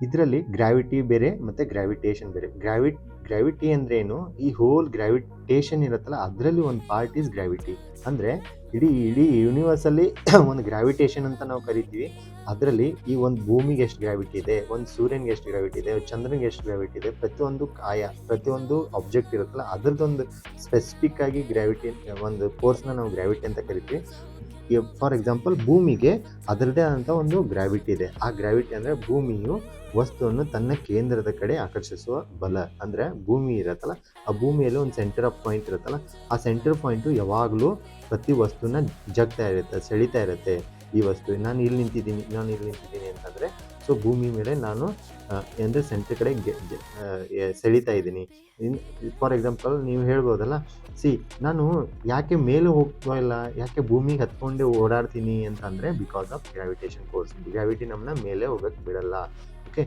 ಇದರಲ್ಲಿ ಗ್ರಾವಿಟಿ ಬೇರೆ ಮತ್ತು ಗ್ರಾವಿಟೇಷನ್ ಬೇರೆ. ಗ್ರಾವಿಟಿ ಅಂದ್ರೆ ಏನು, ಈ ಹೋಲ್ ಗ್ರಾವಿಟೇಷನ್ ಇರುತ್ತಲ್ಲ ಅದರಲ್ಲಿ ಒಂದು ಪಾರ್ಟ್ ಈಸ್ ಗ್ರಾವಿಟಿ. ಅಂದರೆ ಇಡೀ ಯೂನಿವರ್ಸಲ್ಲಿ ಒಂದು ಗ್ರಾವಿಟೇಷನ್ ಅಂತ ನಾವು ಕರಿತೀವಿ. ಅದರಲ್ಲಿ ಈ ಒಂದು ಭೂಮಿಗೆ ಎಷ್ಟು ಗ್ರಾವಿಟಿ ಇದೆ, ಒಂದು ಸೂರ್ಯನಿಗೆ ಎಷ್ಟು ಗ್ರಾವಿಟಿ ಇದೆ, ಚಂದ್ರನಿಗೆ ಎಷ್ಟು ಗ್ರಾವಿಟಿ ಇದೆ, ಪ್ರತಿಯೊಂದು ಆಬ್ಜೆಕ್ಟ್ ಇರುತ್ತಲ್ಲ ಅದರದ್ದೊಂದು ಸ್ಪೆಸಿಫಿಕ್ ಆಗಿ ಗ್ರಾವಿಟಿ, ಒಂದು ಫೋರ್ಸ್ನ ನಾವು ಗ್ರಾವಿಟಿ ಅಂತ ಕರಿತೀವಿ. ಫಾರ್ ಎಕ್ಸಾಂಪಲ್ ಭೂಮಿಗೆ ಅದರದೇ ಆದಂಥ ಒಂದು ಗ್ರಾವಿಟಿ ಇದೆ. ಆ ಗ್ರಾವಿಟಿ ಅಂದರೆ ಭೂಮಿಯು ವಸ್ತುವನ್ನು ತನ್ನ ಕೇಂದ್ರದ ಕಡೆ ಆಕರ್ಷಿಸುವ ಬಲ. ಅಂದರೆ ಭೂಮಿ ಇರತ್ತಲ್ಲ, ಆ ಭೂಮಿಯಲ್ಲಿ ಒಂದು ಸೆಂಟರ್ ಆಫ್ ಪಾಯಿಂಟ್ ಇರುತ್ತಲ್ಲ, ಆ ಸೆಂಟರ್ ಪಾಯಿಂಟು ಯಾವಾಗಲೂ ಪ್ರತಿ ವಸ್ತುನ ಜಗ್ತಾ ಇರುತ್ತೆ, ಸೆಳೀತಾ ಇರುತ್ತೆ. ಈ ವಸ್ತು ನಾನು ಇಲ್ಲಿ ನಿಂತಿದ್ದೀನಿ ಅಂತಂದರೆ, ಸೊ ಭೂಮಿ ಮೇಲೆ ನಾನು ಅಂದರೆ ಸೆಂಟರ್ ಕಡೆ ಸೆಳೀತಾ ಇದ್ದೀನಿ. ಫಾರ್ ಎಕ್ಸಾಂಪಲ್ ನೀವು ಹೇಳ್ಬೋದಲ್ಲ, ನಾನು ಯಾಕೆ ಮೇಲೆ ಹೋಗ್ತಾ ಇಲ್ಲ, ಯಾಕೆ ಭೂಮಿಗೆ ಹತ್ಕೊಂಡೆ ಓಡಾಡ್ತೀನಿ ಅಂತಂದರೆ, because of gravitation force. Gravity ನಮ್ಮನ್ನ ಮೇಲೆ ಹೋಗಕ್ಕೆ ಬಿಡಲ್ಲ. ಓಕೆ.